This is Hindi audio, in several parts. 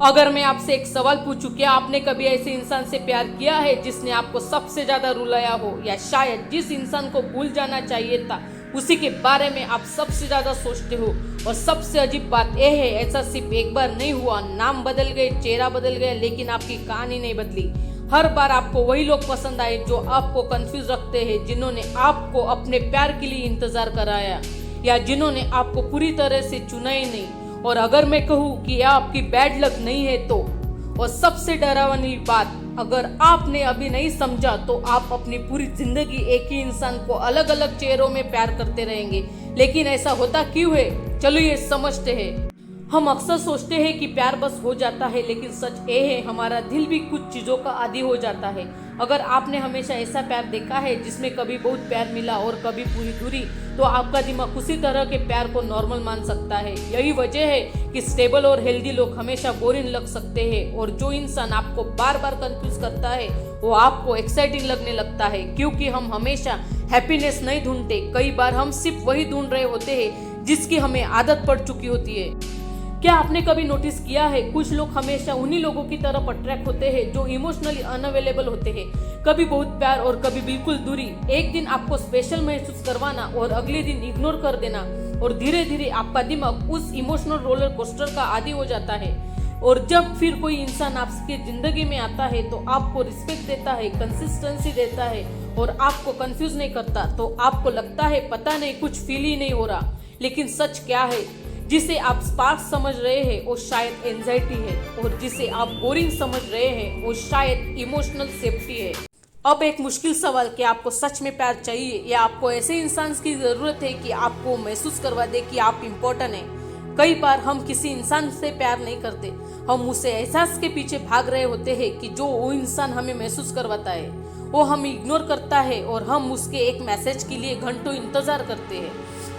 अगर मैं आपसे एक सवाल पूछूं, क्या आपने कभी ऐसे इंसान से प्यार किया है जिसने आपको सबसे ज्यादा रुलाया हो, या शायद जिस इंसान को भूल जाना चाहिए था उसी के बारे में आप सबसे ज्यादा सोचते हो। और सबसे अजीब बात यह है, ऐसा सिर्फ एक बार नहीं हुआ। नाम बदल गए, चेहरा बदल गया, लेकिन आपकी कहानी नहीं बदली। हर बार आपको वही लोग पसंद आए जो आपको कंफ्यूज रखते हैं, जिन्होंने आपको अपने प्यार के लिए इंतजार कराया, या जिन्होंने आपको पूरी तरह से चुना ही नहीं। और अगर मैं कहूँ कि यह आपकी बैड लक नहीं है तो, और सबसे डरावनी बात, अगर आपने अभी नहीं समझा तो आप अपनी पूरी जिंदगी एक ही इंसान को अलग अलग चेहरों में प्यार करते रहेंगे। लेकिन ऐसा होता क्यों है, चलो ये समझते हैं। हम अक्सर सोचते हैं कि प्यार बस हो जाता है, लेकिन सच ये है हमारा दिल भी कुछ चीजों का आदी हो जाता है। अगर आपने हमेशा ऐसा प्यार देखा है जिसमें कभी बहुत प्यार मिला और कभी पूरी दूरी, तो आपका दिमाग उसी तरह के प्यार को नॉर्मल मान सकता है। यही वजह है कि स्टेबल और हेल्दी लोग हमेशा बोरिंग लग सकते हैं, और जो इंसान आपको बार बार कंफ्यूज करता है वो आपको एक्साइटिंग लगने लगता है। क्योंकि हम हमेशा हैप्पीनेस नहीं ढूंढते, कई बार हम सिर्फ वही ढूंढ रहे होते हैं जिसकी हमें आदत पड़ चुकी होती है। क्या आपने कभी नोटिस किया है, कुछ लोग हमेशा उन्हीं लोगों की तरफ अट्रैक्ट होते हैं जो इमोशनली अनअवेलेबल होते हैं। कभी बहुत प्यार और कभी बिल्कुल दूरी। एक दिन आपको स्पेशल महसूस करवाना और अगले दिन इग्नोर कर देना, और धीरे धीरे आपका दिमाग उस इमोशनल रोलर कोस्टर का आदी हो जाता है। और जब फिर कोई इंसान आपकी जिंदगी में आता है तो आपको रिस्पेक्ट देता है, कंसिस्टेंसी देता है, और आपको कंफ्यूज नहीं करता, तो आपको लगता है पता नहीं कुछ फील ही नहीं हो रहा। लेकिन सच क्या है, जिसे आप स्पार्क समझ रहे हैं वो शायद एंजाइटी है, और जिसे आप बोरिंग समझ रहे हैं वो शायद इमोशनल सेफ्टी है। अब एक मुश्किल सवाल, कि आपको सच में प्यार चाहिए, या आपको ऐसे इंसान की जरूरत है कि आपको महसूस करवा दे कि आप इम्पोर्टेंट हैं। कई बार हम किसी इंसान से प्यार नहीं करते, हम उसे एहसास के पीछे भाग रहे होते हैं कि जो वो इंसान हमें महसूस करवाता है वो हमें इग्नोर करता है, और हम उसके एक मैसेज के लिए घंटों इंतजार करते हैं।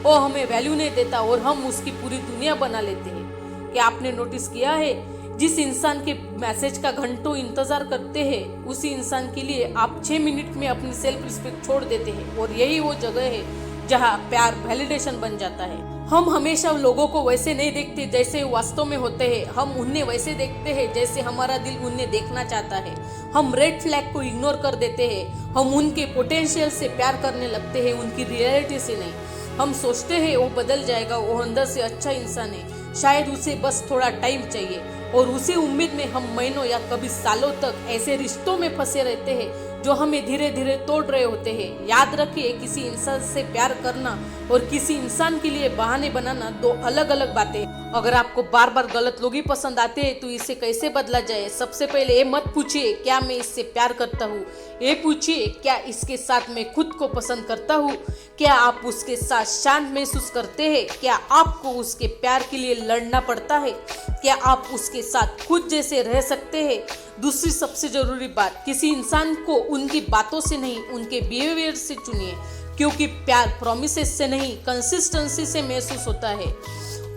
वो हमें वैल्यू नहीं देता और हम उसकी पूरी दुनिया बना लेते हैं। क्या आपने नोटिस किया है, जिस इंसान के मैसेज का घंटों इंतजार करते हैं उसी इंसान के लिए आप 6 मिनट में अपनी सेल्फ रिस्पेक्ट छोड़ देते हैं। और यही वो जगह है जहाँ प्यार वैलिडेशन बन जाता है। हम हमेशा लोगों को वैसे नहीं देखते जैसे वास्तव में होते हैं, हम उन्हें वैसे देखते हैं जैसे हमारा दिल उन्हें देखना चाहता है। हम रेड फ्लैग को इग्नोर कर देते हैं, हम उनके पोटेंशियल से प्यार करने लगते हैं, उनकी रियलिटी से नहीं। हम सोचते हैं वो बदल जाएगा, वो अंदर से अच्छा इंसान है, शायद उसे बस थोड़ा टाइम चाहिए। और उसी उम्मीद में हम महीनों या कभी सालों तक ऐसे रिश्तों में फंसे रहते हैं जो हमें धीरे धीरे तोड़ रहे होते हैं। याद रखिए, किसी इंसान से प्यार करना और किसी इंसान के लिए बहाने बनाना दो अलग अलग बातें। अगर आपको बार बार गलत लोग ही पसंद आते हैं तो इसे कैसे बदला जाए। सबसे पहले ये मत पूछिए क्या मैं इससे प्यार करता हूँ, ये पूछिए क्या इसके साथ मैं खुद को पसंद करता हूँ। क्या आप उसके साथ शांत महसूस करते हैं, क्या आपको उसके प्यार के लिए लड़ना पड़ता है, क्या आप उसके साथ खुद जैसे रह सकते हैं। दूसरी सबसे जरूरी बात, किसी इंसान को उनकी बातों से नहीं उनके बिहेवियर से चुनिए, क्योंकि प्यार प्रॉमिसेस से नहीं कंसिस्टेंसी से महसूस होता है।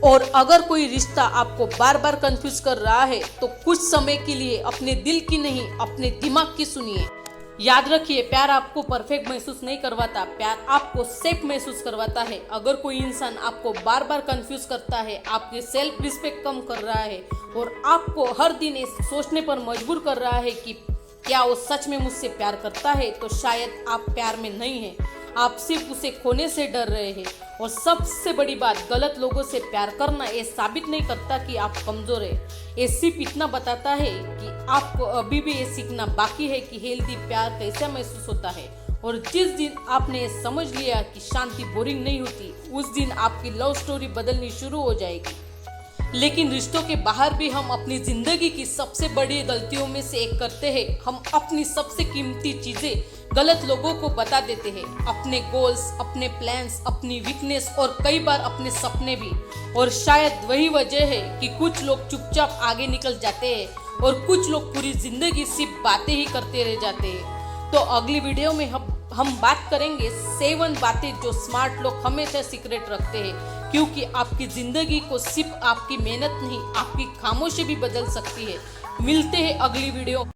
और अगर कोई रिश्ता आपको बार बार कंफ्यूज कर रहा है तो कुछ समय के लिए अपने दिल की नहीं अपने दिमाग की सुनिए। याद रखिए, प्यार आपको परफेक्ट महसूस नहीं करवाता, प्यार आपको सेफ महसूस करवाता है। अगर कोई इंसान आपको बार बार कंफ्यूज करता है, आपकी सेल्फ रिस्पेक्ट कम कर रहा है और आपको हर दिन सोचने पर मजबूर कर रहा है कि क्या वो सच में मुझसे प्यार करता है, तो शायद आप प्यार में नहीं हैं, आप सिर्फ उसे खोने से डर रहे हैं। और सबसे बड़ी बात, गलत लोगों से प्यार करना ये साबित नहीं करता कि आप कमजोर है, ये सिर्फ इतना बताता है कि आपको अभी भी ये सीखना बाकी है कि हेल्दी प्यार कैसा महसूस होता है। और जिस दिन आपने ये समझ लिया कि शांति बोरिंग नहीं होती, उस दिन आपकी लव स्टोरी बदलनी शुरू हो जाएगी। लेकिन रिश्तों के बाहर भी हम अपनी जिंदगी की सबसे बड़ी गलतियों में से एक करते हैं, हम अपनी सबसे कीमती चीजें गलत लोगों को बता देते हैं, अपने गोल्स, अपने प्लान्स, अपनी वीकनेस और कई बार अपने सपने भी। और शायद वही वजह है कि कुछ लोग चुपचाप आगे निकल जाते हैं और कुछ लोग पूरी जिंदगी सिर्फ बातें ही करते रह जाते हैं। तो अगली वीडियो में हम बात करेंगे 7 बातें जो स्मार्ट लोग हमेशा सीक्रेट रखते हैं, क्योंकि आपकी जिंदगी को सिर्फ आपकी मेहनत नहीं आपकी खामोशी भी बदल सकती है। मिलते हैं अगली वीडियो।